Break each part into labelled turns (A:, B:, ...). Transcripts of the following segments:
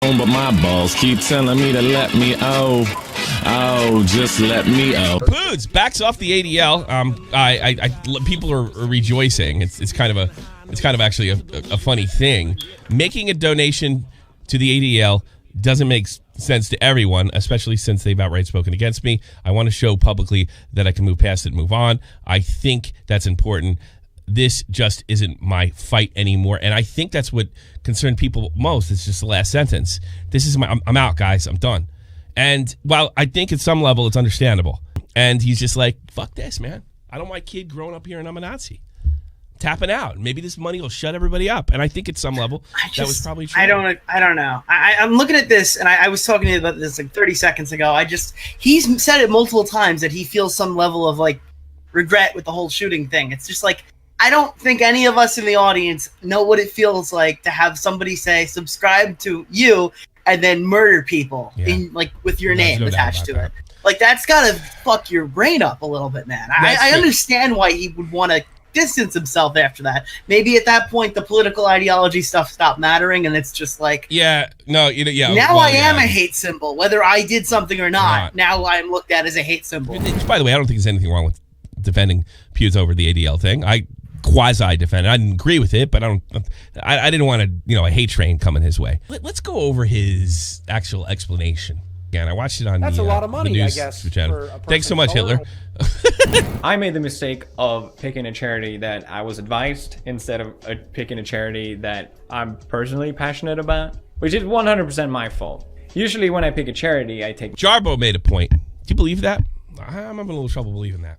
A: But my balls keep telling me to let me just let me
B: Poods backs off the ADL. People are rejoicing. It's kind of actually a funny thing. Making a donation to the ADL doesn't make sense to everyone, especially since they've outright spoken against me. I want to show publicly that I can move past it and move on. I think that's important. This just isn't my fight anymore. And I think that's what concerned people most. It's just the last sentence. I'm out, guys. I'm done. And while I think at some level it's understandable. And he's just like, fuck this, man. I don't want my kid growing up here and I'm a Nazi. Tapping out. Maybe this money will shut everybody up. And I think at some level that was probably true.
C: I don't know. I'm looking at this, and I was talking to you about this like 30 seconds ago. He's said it multiple times that he feels some level of like regret with the whole shooting thing. It's just like, I don't think any of us in the audience know what it feels like to have somebody say subscribe to you and then murder people in like with your name attached to it. Like that's gotta fuck your brain up a little bit, man. I understand why he would want to distance himself after that. Maybe at that point the political ideology stuff stopped mattering, and it's just like
B: now
C: I am a hate symbol, whether I did something or not. Now I'm looked at as a hate symbol.
B: By the way, I don't think there's anything wrong with defending Pews over the ADL thing. I quasi-defend it. I didn't agree with it, but I didn't want a hate train coming his way. Let's go over his actual explanation. Again, I watched it on
D: That's
B: a
D: lot of money,
B: the news
D: I guess.
B: channel. Thanks so much, Hitler.
E: I made the mistake of picking a charity that I was advised instead of picking a charity that I'm personally passionate about, which is 100% my fault. Usually when I pick a charity, I take...
B: Jarbo made a point. Do you believe that? I'm having a little trouble believing that.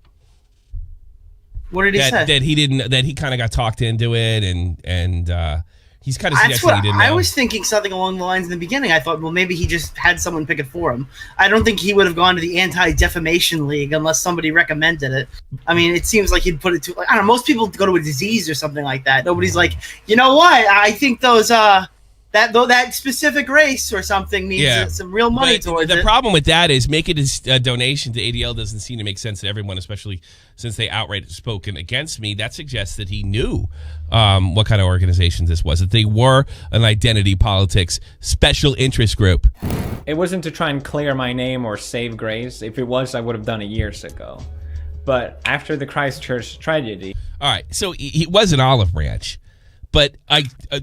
C: What did he say?
B: That he kind of got talked into it, and he's kind of suggesting he didn't know.
C: I was thinking something along the lines in the beginning. I thought, well, maybe he just had someone pick it for him. I don't think he would have gone to the Anti-Defamation League unless somebody recommended it. I mean, it seems like he'd put it to, I don't know, most people go to a disease or something like that. Nobody's like, you know what? I think those, that specific race or something needs some real money towards it.
B: The problem with that is making a donation to ADL doesn't seem to make sense to everyone, especially since they outright spoken against me. That suggests that he knew what kind of organization this was, that they were an identity politics special interest group.
E: It wasn't to try and clear my name or save grace. If it was, I would have done it years ago. But after the Christchurch tragedy...
B: All right, so he was an olive branch. But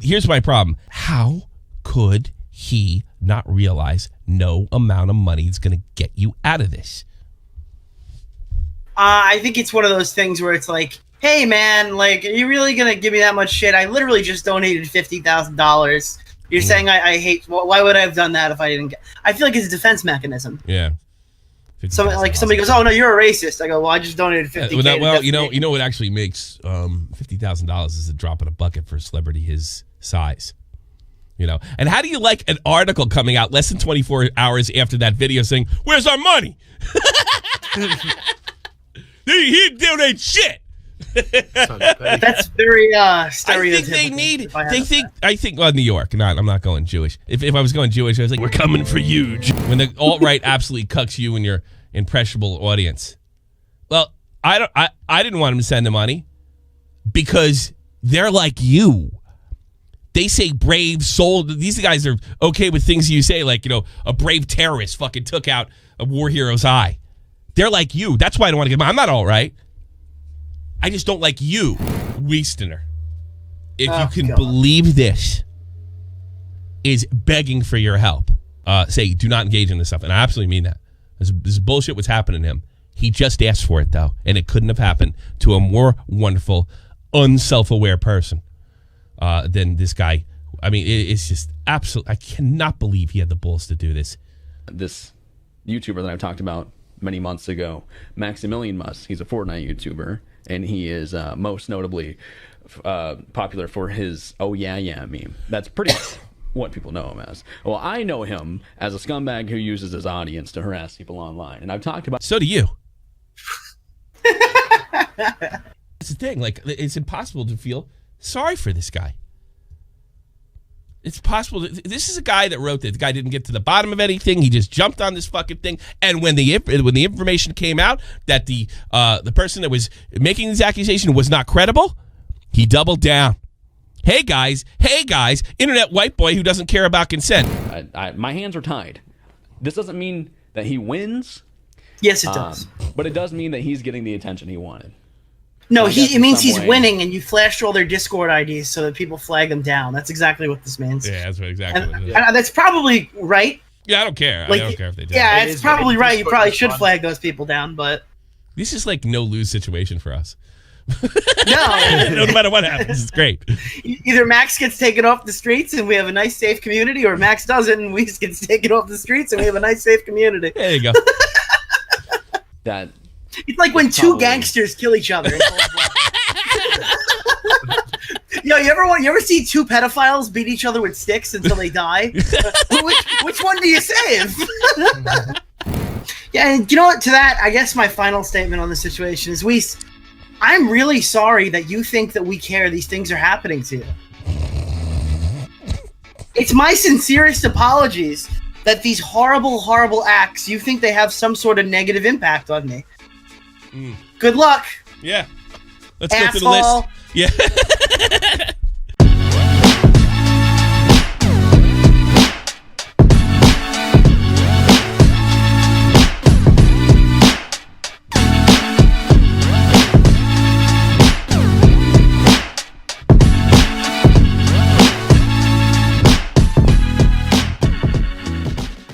B: here's my problem. How could he not realize no amount of money is going to get you out of this?
C: I think it's one of those things where it's like, hey, man, like, are you really going to give me that much shit? I literally just donated $50,000. You're saying I hate... Why would I have done that if I didn't get... I feel like it's a defense mechanism.
B: Yeah.
C: Somebody goes, oh, no, you're a racist. I go, well, I just donated $50,000.
B: Well, you know what actually makes $50,000 is a drop in a bucket for a celebrity his size. You know, and how do you like an article coming out less than 24 hours after that video saying, "Where's our money?" he donated shit.
C: That's very stereotypical.
B: I think New York. I'm not going Jewish. If I was going Jewish, I was like, we're coming for you. When the alt-right absolutely cucks you and your impressionable audience. Well, I didn't want him to send the money because they're like you. They say brave soul. These guys are okay with things you say, like, a brave terrorist fucking took out a war hero's eye. They're like you. That's why I don't want to get money. I'm not all right. I just don't like you, Weastoner. If you can believe this is begging for your help, say, do not engage in this stuff. And I absolutely mean that. This is bullshit what's happening to him. He just asked for it, though. And it couldn't have happened to a more wonderful, unself-aware person than this guy. I mean, it's just absolute. I cannot believe he had the balls to do this.
F: This YouTuber that I've talked about many months ago, Maximilian Musk, he's a Fortnite YouTuber. And he is most notably popular for his "Oh yeah yeah" meme. That's pretty much what people know him as. Well, I know him as a scumbag who uses his audience to harass people online, and I've talked about.
B: So do you. That's the thing. Like, it's impossible to feel sorry for this guy. It's possible. This is a guy that wrote this. The guy didn't get to the bottom of anything. He just jumped on this fucking thing. And when the information came out that the person that was making this accusation was not credible, he doubled down. Hey guys, internet white boy who doesn't care about consent.
F: My hands are tied. This doesn't mean that he wins.
C: Yes, it does.
F: But it does mean that he's getting the attention he wanted.
C: No,
F: I guess
C: it means
F: in
C: he's
F: some way-
C: winning, and you flashed all their Discord IDs so that people flag them down. That's exactly what this means.
B: Yeah, that's exactly what it is.
C: And that's probably right.
B: Yeah, I don't care.
C: Like,
B: I don't care if they do.
C: Yeah,
D: It
C: it's
D: is
C: probably
D: right.
C: right. You
D: Discord
C: probably
D: is
C: should
D: fun.
C: flag those people down, but
B: This is like no lose situation for us.
C: no.
B: No matter what happens, it's great.
C: Either Max gets taken off the streets and we have a nice, safe community, or Max doesn't and we gets taken off the streets and we have a nice, safe community.
B: There you go.
F: That
C: It's like when two
F: Probably.
C: gangsters kill each other. In cold blood. Yo, you ever see two pedophiles beat each other with sticks until they die? which one do you save? Yeah, and you know what? To that, I guess my final statement on the situation is, I'm really sorry that you think that we care these things are happening to you. It's my sincerest apologies that these horrible, horrible acts, you think they have some sort of negative impact on me. Good luck.
B: Yeah. Let's go through the list.
C: Asshole.
B: Yeah.